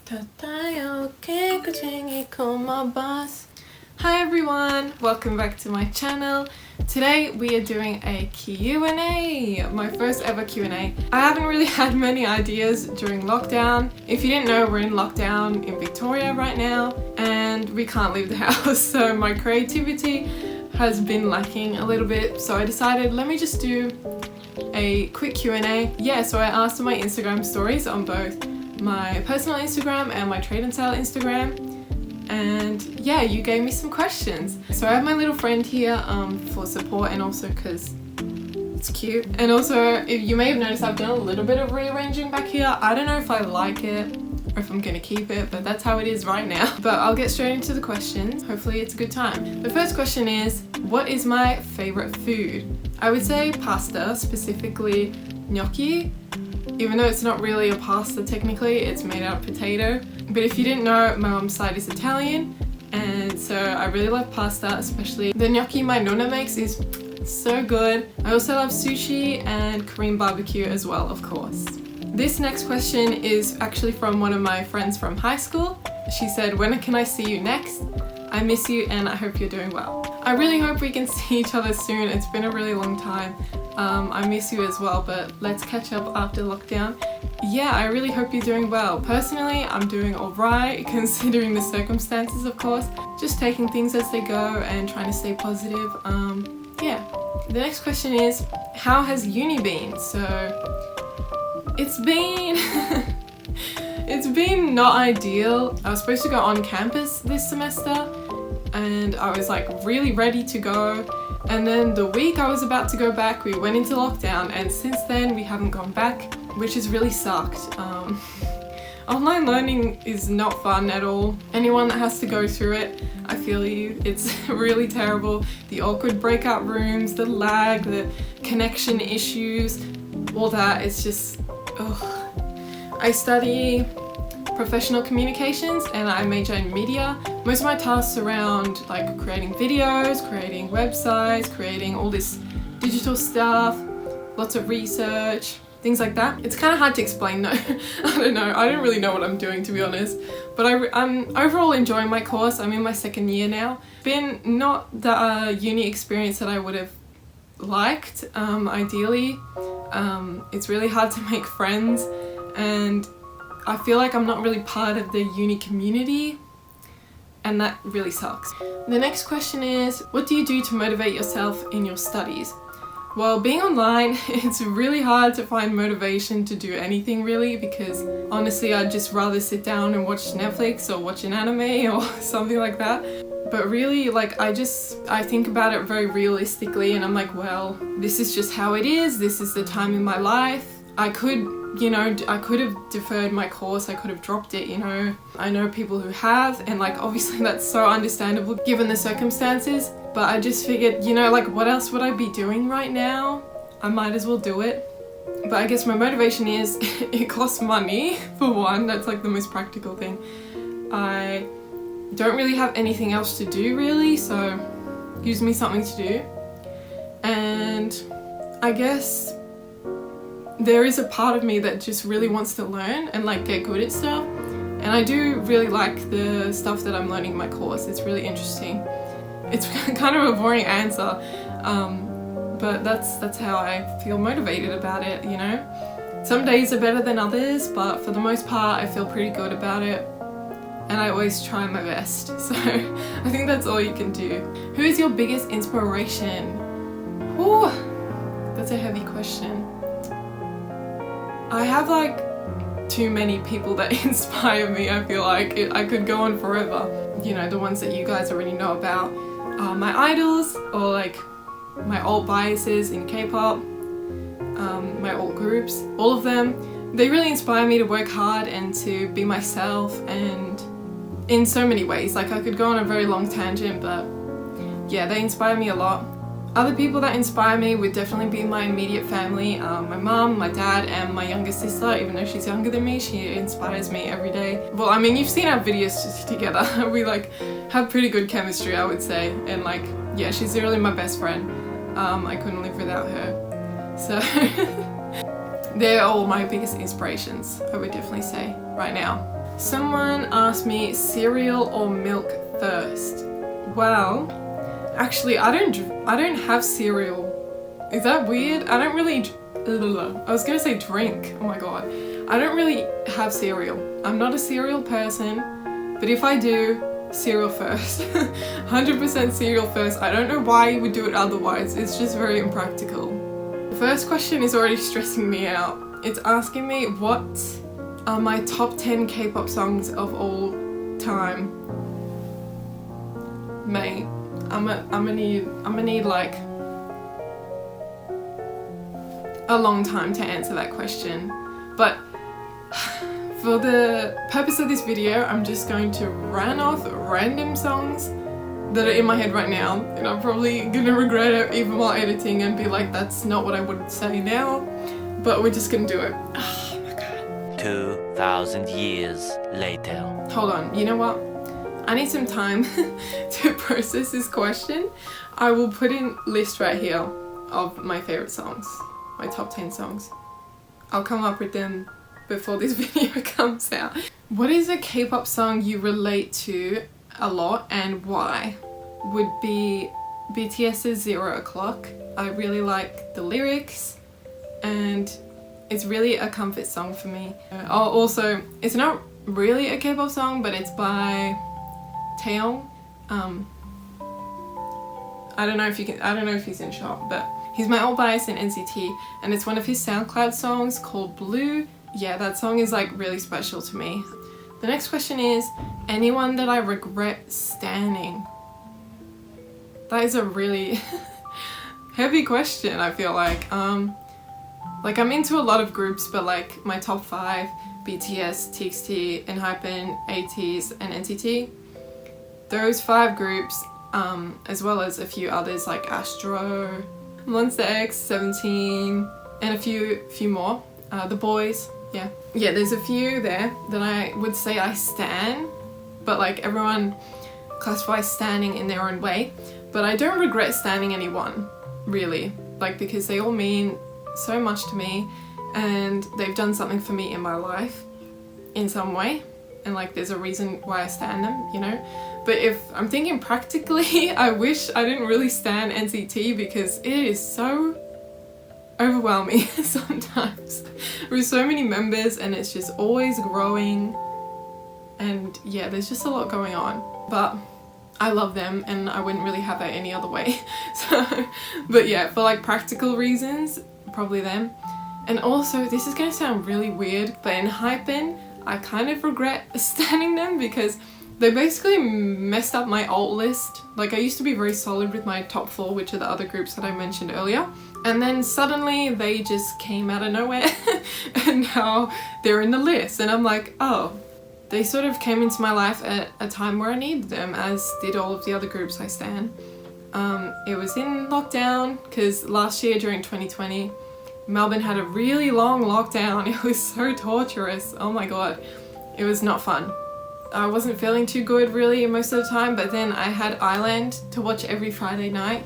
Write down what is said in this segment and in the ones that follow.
Hi everyone, welcome back to my channel. Today we are doing a Q&A, my first ever Q&A. I haven't really had many ideas during lockdown. If you didn't know, we're in lockdown in Victoria right now and we can't leave the house, so my creativity has been lacking a little bit, so I decided let me just do a quick Q&A. Yeah, so I asked on my Instagram stories on both my personal Instagram and my trade and sale Instagram, and yeah, you gave me some questions. So I have my little friend here for support, and also because it's cute. And also, if you may have noticed, I've done a little bit of rearranging back here. I don't know if I like it or if I'm gonna keep it, but that's how it is right now. But I'll get straight into the questions. Hopefully it's a good time. The first question is, what is my favorite food? I would say pasta, specifically gnocchi. Even though it's not really a pasta technically, it's made out of potato. But if you didn't know, my mom's side is Italian, and so I really love pasta, especially the gnocchi my nonna makes is so good. I also love sushi and Korean barbecue as well, of course. This next question is actually from one of my friends from high school. She said, when can I see you next? I miss you and I hope you're doing well. I really hope we can see each other soon. It's been a really long time. I miss you as well, but let's catch up after lockdown. Yeah, I really hope you're doing well. Personally, I'm doing alright considering the circumstances, of course. Just taking things as they go and trying to stay positive. Yeah. The next question is, how has uni been? So, it's been... it's been not ideal. I was supposed to go on campus this semester and I was like really ready to go, and then the week I was about to go back we went into lockdown, and since then we haven't gone back, which has really sucked. Online learning is not fun at all. Anyone that has to go through it, I feel you. It's really terrible. The awkward breakout rooms, the lag, the connection issues, all that, it's just, ugh. I study professional communications and I major in media. Most of my tasks around like creating videos, creating websites, creating all this digital stuff, lots of research, things like that. It's kind of hard to explain though. I don't know, I don't really know what I'm doing, to be honest, but I'm overall enjoying my course. I'm in my second year now. Been not the uni experience that I would have liked, ideally. It's really hard to make friends, and I feel like I'm not really part of the uni community, and that really sucks. The next question is, what do you do to motivate yourself in your studies? Well, being online, it's really hard to find motivation to do anything really, because honestly I'd just rather sit down and watch Netflix or watch an anime or something like that. But really, like, I think about it very realistically, and I'm like, well, this is just how it is, this is the time in my life. I could, you know, I could have deferred my course, I could have dropped it, you know. I know people who have, and like obviously that's so understandable given the circumstances, but I just figured, you know, like what else would I be doing right now? I might as well do it. But I guess my motivation is it costs money, for one, that's like the most practical thing. I don't really have anything else to do really, so it gives me something to do. And I guess there is a part of me that just really wants to learn and like get good at stuff, and I do really like the stuff that I'm learning in my course. It's really interesting. It's kind of a boring answer, but that's how I feel motivated about it, you know. Some days are better than others, but for the most part I feel pretty good about it, and I always try my best, so I think that's all you can do. Who is your biggest inspiration? Ooh, that's a heavy question. I have like too many people that inspire me. I feel like I could go on forever. You know, the ones that you guys already know about are my idols, or like my old biases in K-pop, my old groups, all of them. They really inspire me to work hard and to be myself, and in so many ways. Like I could go on a very long tangent, but yeah, they inspire me a lot. Other people that inspire me would definitely be my immediate family, my mum, my dad, and my younger sister. Even though she's younger than me, she inspires me every day. Well, I mean, you've seen our videos together. We like have pretty good chemistry, I would say, and like, yeah, she's really my best friend. I couldn't live without her. So they're all my biggest inspirations, I would definitely say, right now. Someone asked me cereal or milk first. Well, actually I don't have cereal. Is that weird? I don't really, I was gonna say drink, oh my god. I don't really have cereal. I'm not a cereal person, but if I do, cereal first. 100% cereal first. I don't know why you would do it otherwise. It's just very impractical. The first question is already stressing me out. It's asking me what are my top 10 K-pop songs of all time. Mate, I'm gonna need like a long time to answer that question. But for the purpose of this video, I'm just going to run off random songs that are in my head right now, and I'm probably gonna regret it even while editing and be like, that's not what I would say now, but we're just gonna do it. Oh my god. 2,000 years later. Hold on, you know what? I need some time to process this question. I will put in a list right here of my favorite songs, my top 10 songs. I'll come up with them before this video comes out. What is a K-pop song you relate to a lot and why? Would be BTS's 0 O'Clock. I really like the lyrics and it's really a comfort song for me. Oh, also, it's not really a K-pop song, but it's by Taeyong. I don't know if he's in shop, but he's my old bias in NCT, and it's one of his SoundCloud songs called Blue. Yeah, that song is like really special to me. The next question is, anyone that I regret standing? That is a really heavy question, I feel like. Like I'm into a lot of groups, but like my top 5, BTS, TXT, ENHYPEN, ATEEZ, and NCT. Those 5 groups, as well as a few others like Astro, Monster X, 17, and a few more. The Boys, yeah, there's a few there that I would say I stan, but like everyone classifies standing in their own way. But I don't regret standing anyone, really, like because they all mean so much to me and they've done something for me in my life in some way, and like there's a reason why I stan them, you know. But if I'm thinking practically, I wish I didn't really stan NCT because it is so overwhelming sometimes with so many members, and it's just always growing, and yeah, there's just a lot going on. But I love them and I wouldn't really have it any other way. So, but yeah, for like practical reasons, probably them. And also, this is gonna sound really weird, but in ENHYPEN, I kind of regret standing them because they basically messed up my alt list. Like I used to be very solid with my top 4, which are the other groups that I mentioned earlier. And then suddenly they just came out of nowhere and now they're in the list. And I'm like, oh, they sort of came into my life at a time where I needed them, as did all of the other groups I stan. It was in lockdown because last year during 2020, Melbourne had a really long lockdown. It was so torturous. Oh my god, it was not fun. I wasn't feeling too good really most of the time, but then I had Island to watch every Friday night,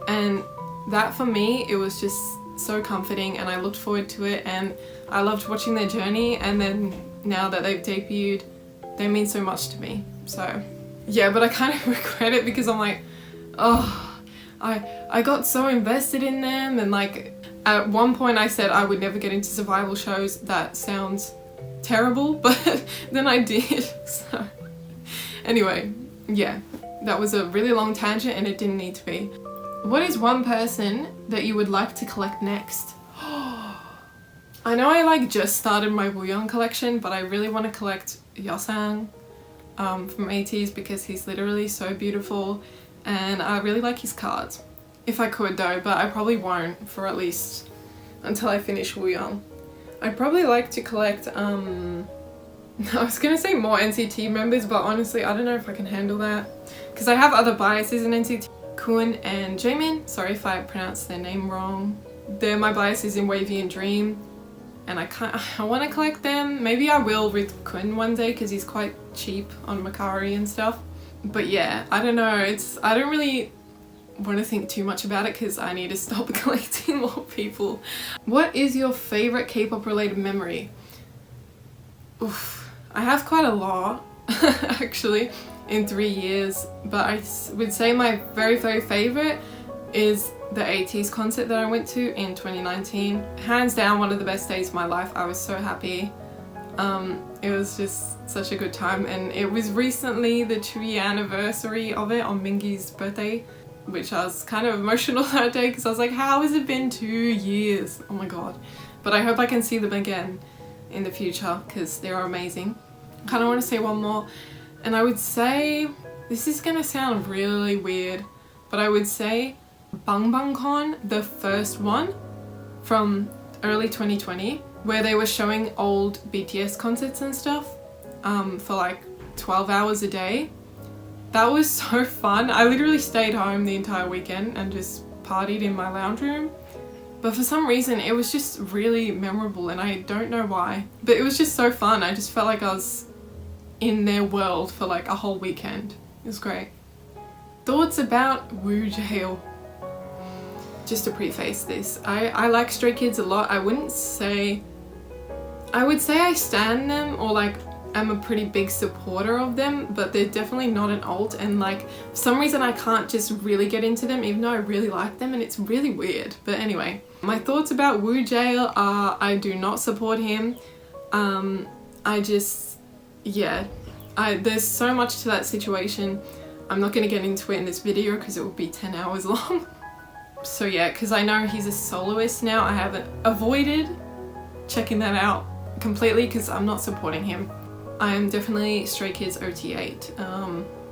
and that for me, it was just so comforting and I looked forward to it, and I loved watching their journey. And then now that they've debuted, they mean so much to me. So yeah, but I kind of regret it because I'm like, oh, I got so invested in them, and like at one point I said I would never get into survival shows. That sounds terrible, but then I did. So anyway, yeah, that was a really long tangent and it didn't need to be. What is one person that you would like to collect next? I know I like just started my Woojae collection, but I really want to collect Yeosang from ATEEZ because he's literally so beautiful and I really like his cards. If I could though, but I probably won't for at least until I finish Woojae. I'd probably like to collect, I was gonna say more NCT members, but honestly I don't know if I can handle that because I have other biases in NCT. Kun and Jaemin, sorry if I pronounced their name wrong. They're my biases in Wavy and Dream, and I want to collect them. Maybe I will with Kun one day because he's quite cheap on Mercari and stuff. But yeah, I don't know, I don't really want to think too much about it because I need to stop collecting more people. What is your favorite K-pop related memory? Oof. I have quite a lot actually in 3 years, but I would say my very favorite is the 80s concert that I went to in 2019. Hands down one of the best days of my life. I was so happy. It was just such a good time, and it was recently the 2-year anniversary of it on Mingy's birthday, which I was kind of emotional that day because I was like, how has it been 2 years? Oh my god. But I hope I can see them again in the future because they're amazing. I kind of want to say one more, and I would say, this is gonna sound really weird, but I would say BangBangCon, the first one from early 2020, where they were showing old BTS concerts and stuff for like 12 hours a day. That was so fun. I literally stayed home the entire weekend and just partied in my lounge room. But for some reason it was just really memorable, and I don't know why. But it was just so fun. I just felt like I was in their world for like a whole weekend. It was great. Thoughts about Woojae. Just to preface this, I like Stray Kids a lot. I would say I stan them, or like I'm a pretty big supporter of them, but they're definitely not an alt, and like for some reason I can't just really get into them even though I really like them, and it's really weird. But anyway, my thoughts about Woojae are I do not support him. There's so much to that situation. I'm not going to get into it in this video because it will be 10 hours long. So yeah, because I know he's a soloist now, I haven't avoided checking that out completely because I'm not supporting him. I am definitely Stray Kids OT8.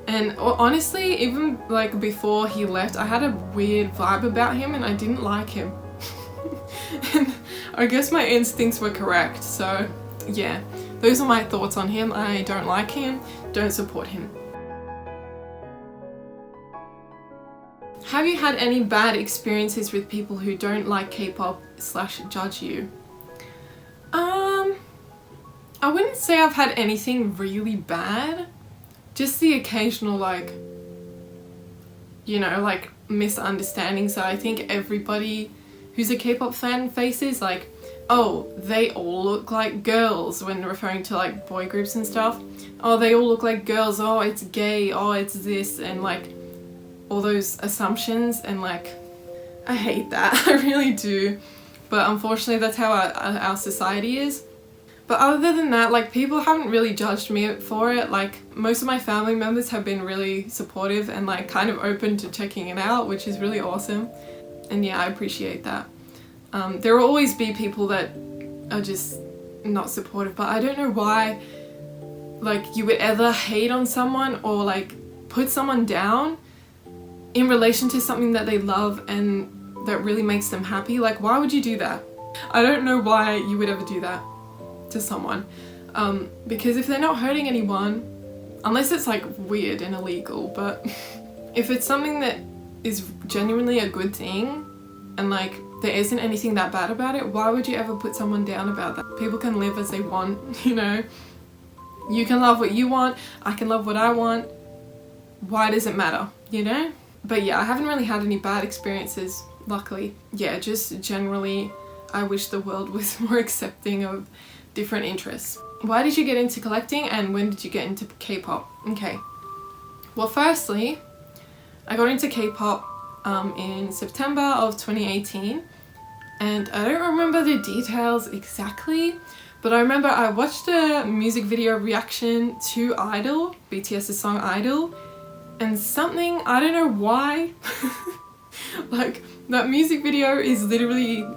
And honestly, even like before he left, I had a weird vibe about him and I didn't like him. And I guess my instincts were correct. So yeah, those are my thoughts on him. I don't like him, don't support him. Have you had any bad experiences with people who don't like K-pop / judge you? I wouldn't say I've had anything really bad. Just the occasional like, you know, like misunderstandings that I think everybody who's a K-pop fan faces, like, oh, they all look like girls when referring to like boy groups and stuff. Oh, they all look like girls, oh, it's gay, oh, it's this, and like all those assumptions, and like I hate that. I really do, but unfortunately that's how our society is. But other than that, like, people haven't really judged me for it. Like, most of my family members have been really supportive and like kind of open to checking it out, which is really awesome, and yeah, I appreciate that. There will always be people that are just not supportive, but I don't know why like you would ever hate on someone or like put someone down in relation to something that they love and that really makes them happy. Like, why would you do that? I don't know why you would ever do that to someone, because if they're not hurting anyone, unless it's like weird and illegal, but if it's something that is genuinely a good thing and like there isn't anything that bad about it, why would you ever put someone down about that? People can live as they want, you know? You can love what you want, I can love what I want. Why does it matter, you know? But yeah, I haven't really had any bad experiences, luckily. Yeah, just generally I wish the world was more accepting of different interests. Why did you get into collecting, and when did you get into K-pop? Okay, well, firstly, I got into K-pop in September of 2018, and I don't remember the details exactly, but I remember I watched a music video reaction to Idol, BTS's song Idol, and something, I don't know why, like that music video is literally,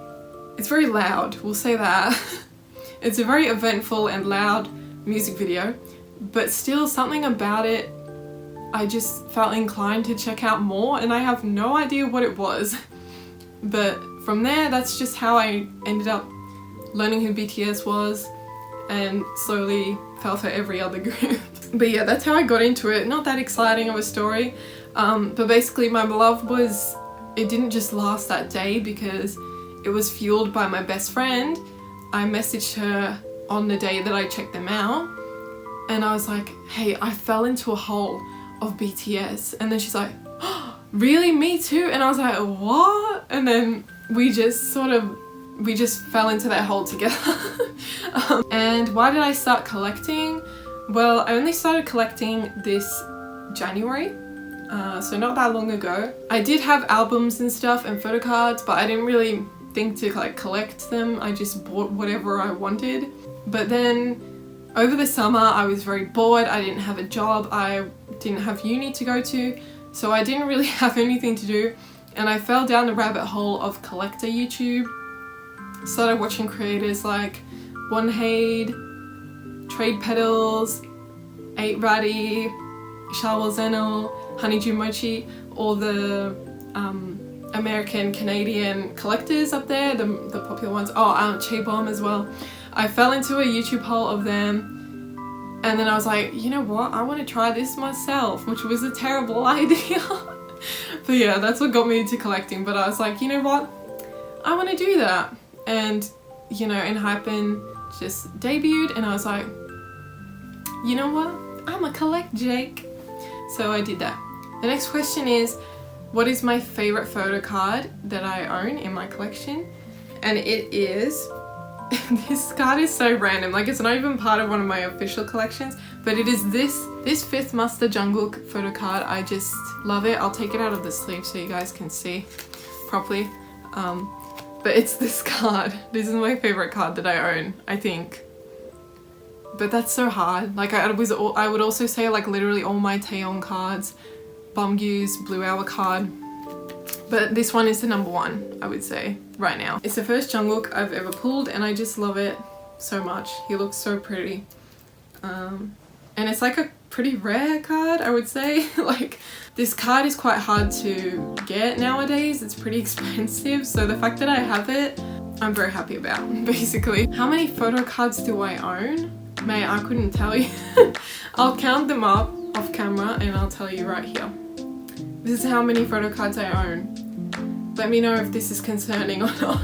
it's very loud, we'll say that. It's a very eventful and loud music video, but still something about it, I just felt inclined to check out more, and I have no idea what it was. But from there, that's just how I ended up learning who BTS was and slowly fell for every other group. But yeah, that's how I got into it. Not that exciting of a story, but basically my love was, it didn't just last that day because it was fueled by my best friend. I messaged her on the day that I checked them out, and I was like, hey, I fell into a hole of BTS. And then she's like, oh, really, me too? And I was like, what? And then we just sort of we just fell into that hole together. And why did I start collecting? Well, I only started collecting this January, so not that long ago. I did have albums and stuff and photo cards, but I didn't really think to like collect them. I just bought whatever I wanted. But then over the summer I was very bored. I didn't have a job, I didn't have uni to go to, so I didn't really have anything to do, and I fell down the rabbit hole of collector YouTube. Started watching creators like Woojae, Trade Pedals, 8 Ratty, Shawel Zenil, Honeydew Mochi, all the American, Canadian collectors up there, the popular ones. Oh, Che Bomb as well. I fell into a YouTube hole of them, and then I was like, you know what, I want to try this myself, which was a terrible idea. But yeah, that's what got me into collecting. But I was like, you know what, I want to do that. And you know, Enhypen just debuted, and I was like, you know what, I'ma collect Jake. So I did that. The next question is, what is my favorite photo card that I own in my collection? And it is, this card is so random, like it's not even part of one of my official collections, but it is this Fifth Master Jungkook photo card. I just love it. I'll take it out of the sleeve so you guys can see properly. But it's this card. This is my favorite card that I own, I think. But that's so hard. Like I would also say like literally all my Taeyong cards, Bumgyu's Blue Hour card. But this one is the number one, I would say, right now. It's the first Jungkook I've ever pulled, and I just love it so much. He looks so pretty. And it's like a pretty rare card, I would say. Like, this card is quite hard to get nowadays. It's pretty expensive, so the fact that I have it, I'm very happy about, basically. How many photo cards do I own? Mate, I couldn't tell you. I'll count them up off camera and I'll tell you right here. This is how many photo cards I own. Let me know if this is concerning or not.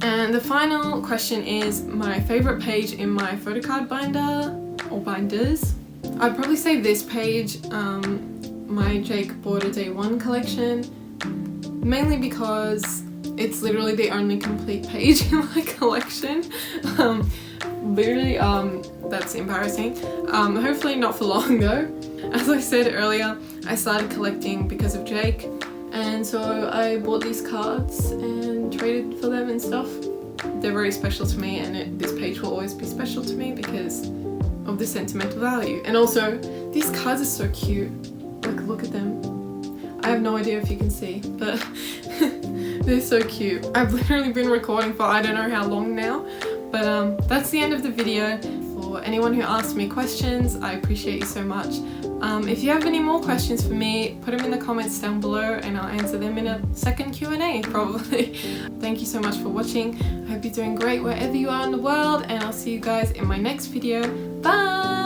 And the final question is my favorite page in my photo card binder, or binders. I'd probably say this page, my Jake Border Day 1 collection, mainly because it's literally the only complete page in my collection. Literally, that's embarrassing. Hopefully not for long though. As I said earlier, I started collecting because of Jake, and so I bought these cards and traded for them and stuff. They're very special to me, and this page will always be special to me because of the sentimental value. And also, these cards are so cute. Like, look at them. I have no idea if you can see, but they're so cute. I've literally been recording for I don't know how long now, but that's the end of the video. For anyone who asked me questions, I appreciate you so much. If you have any more questions for me, put them in the comments down below and I'll answer them in a second Q&A probably. Thank you so much for watching. I hope you're doing great wherever you are in the world, and I'll see you guys in my next video. Bye!